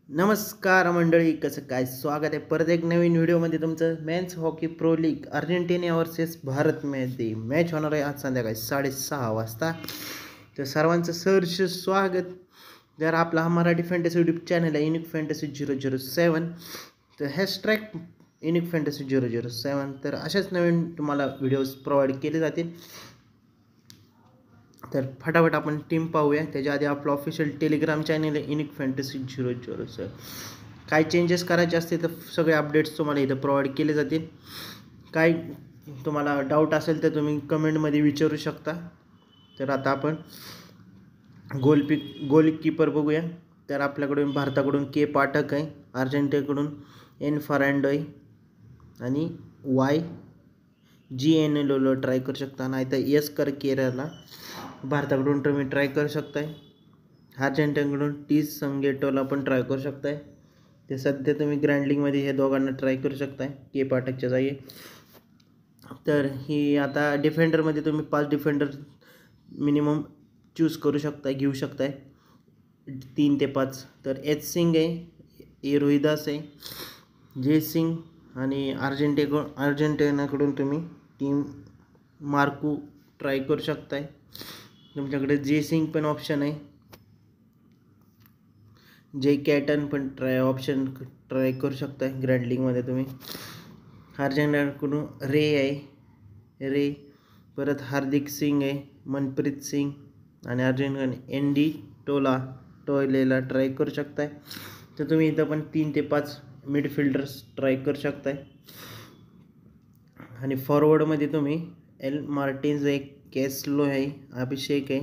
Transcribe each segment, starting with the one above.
नमस्कार मंडळी, कसं काय स्वागत आहे परत एक नवीन व्हिडिओमध्ये तुमचं. Men's hockey pro league Argentina versus भारतमध्ये मॅच होणार आहे आज संध्याकाळी 6:30 वाजता. तर सर्वांचं सहर्ष स्वागत. जर आपला हा मराठी फॅन्टसी यूट्यूब चॅनल आहे युनिक फॅन्टसी 007, तर हॅशटॅग युनिक फॅन्टसी 007, तर अशाच नवीन तुम्हाला व्हिडिओज प्रोव्हाइड केले जातील. तर फटाफट आपण टीम पाहूया. त्याच्या आधी आपलं ऑफिशियल टेलिग्राम चॅनल आहे युनिक फॅन्टसी 007. काय चेंजेस करायचे असतील तर सगळे अपडेट्स तुम्हाला इथं प्रोव्हाइड केले जातील. काय तुम्हाला डाऊट असेल तर तुम्ही कमेंटमध्ये विचारू शकता. तर आता आपण गोलकीपर बघूया. तर आपल्याकडून भारताकडून के पाठक आहे, अर्जेंटिनाकडून एन फर्नांडो आहे आणि YGNLO ट्राय करू शकता, नाही तर एस कर केरला भारताकडून तुम्ही ट्राय करू शकताय. अर्जेंटिनाकडून टी संगेटोला पण ट्राय करू शकताय. ते सध्या तुम्ही ग्रँड लीगमध्ये हे दोघांना ट्राय करू शकताय के पाठकच्या जागी. तर ही आता डिफेंडरमध्ये तुम्ही 5 डिफेंडर मिनिमम चूज करू शकताय, घेऊ शकताय 3 ते 5. तर एच सिंग आहे, ए रोहिदास आहे, जे सिंग आणि अर्जेंटिनाकडून तुम्ही टीम मार्कू ट्राय करू शकताय. तुमच्याकडे जे सिंग पण ऑप्शन आहे, जे कॅटन पण ट्राय करू शकताय ग्रँड लीगमध्ये तुम्ही. अर्जेंटिनाकडून रे आहे, परत हार्दिक सिंग आहे, मनप्रीत सिंग आणि अर्जेंटिना एनडी टोलेला ट्राय करू शकताय. तर तुम्ही इथं पण 3 ते 5 मिडफिल्डर्स ट्राय करू शकताय. आणि फॉरवर्डमध्ये तुम्ही एल मार्टिन्स आहे, कॅस्लो आहे, अभिषेक आहे,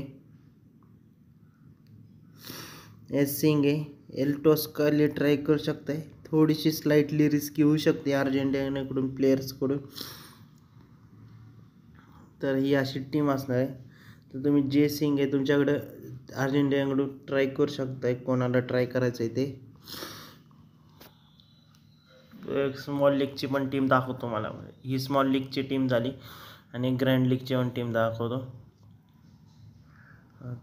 एस सिंग आहे, एल टोस्काली ट्राय करू शकताय. थोडीशी स्लाइटली रिस्की होऊ शकते अर्जेंटिनाकडून प्लेयर्सकडून. तर ही अशी टीम असणार आहे. तर तुम्ही जे सिंग आहे तुमच्याकडं अर्जेंटिनाकडून ट्राय करू शकताय, कोणाला ट्राय करायचं आहे ते. स्मॉल लीगची पण टीम दाखवतो मला. ही स्मॉल लीगची टीम झाली आणि ग्रँड लीगची पण टीम दाखवतो.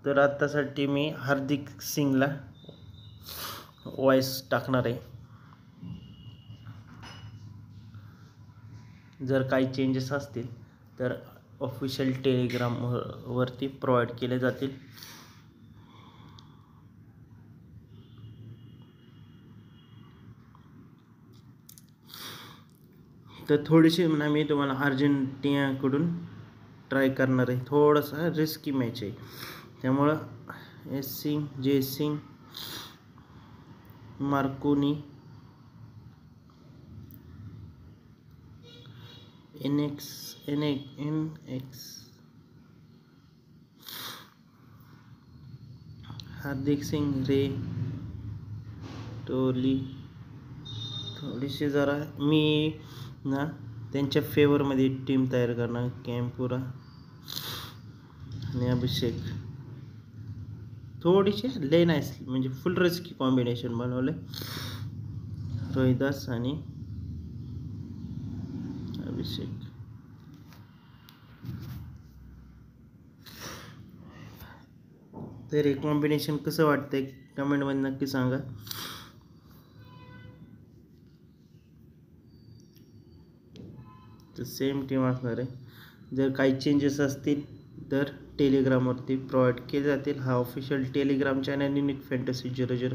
तर आत्तासाठी मी हार्दिक सिंगला वॉइस टाकणार आहे. जर काही चेंजेस असतील तर ऑफिशियल टेलिग्रामवरती प्रोव्हाइड केले जातील. तर थोडीशी मी तुम्हाला अर्जेंटिनाकडून ट्राय करणार आहे. थोडासा रिस्की मॅच आहे, त्यामुळं एस सिंग, जे सिंग, मार्कोनी, NX, हार्दिक सिंग, रे टोली. थोडीशी जरा मी ना त्यांच्या फेवरमध्ये टीम तयार करणार. कॅम्पुरा आणि अभिषेक. थोडीशी लय नाही, म्हणजे फुल रिस्की कॉम्बिनेशन बनवले. रोहिदास आणि अभिषेक. तर हे कॉम्बिनेशन कसं वाटतंय कमेंटमध्ये नक्की सांगा. तर सेम टीम असणार आहे. जर काही चेंजेस असतील तर टेलिग्रामवरती प्रोव्हाइड केले जातील. हा official Telegram channel unique fantasy 00.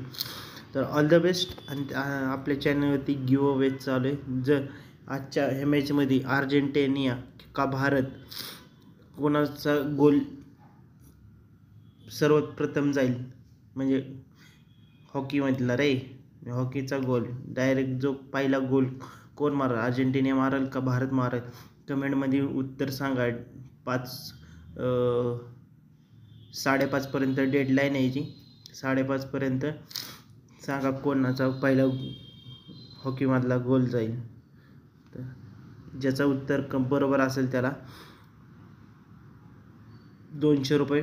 तर ऑल द बेस्ट. आणि आपल्या चॅनलवरती गिव अवे चालू आहे. जर आजच्या ह्या मॅचमध्ये अर्जेंटिना का भारत कोणाचा गोल सर्वात प्रथम जाईल, म्हणजे हॉकीमधला हॉकीचा गोल डायरेक्ट जो पहिला गोल कोण मारेल, अर्जेंटिना मारेल का भारत मारेल, कमेंटमध्ये उत्तर सांगा. 5:30पर्यंत डेडलाईन आहे याची. 5:30पर्यंत सांगा कोणाचा पहिला हॉकीमधला गोल जाईल. तर ज्याचं उत्तर बरोबर असेल त्याला $200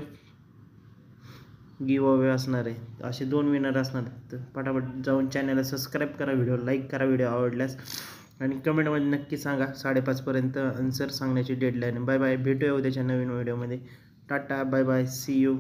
गिव अवे असणार आहे. असे 2 विनर असणार. तर पटापट जाऊन चॅनलला सबस्क्राईब करा, व्हिडिओ लाईक करा व्हिडिओ आवडल्यास, आणि कमेंटमध्ये नक्की सांगा. 5:30पर्यंत आन्सर सांगण्याची डेडलाईन. Bye bye. भेटूया उद्याच्या नवीन व्हिडिओमध्ये. Tata, bye bye, see you.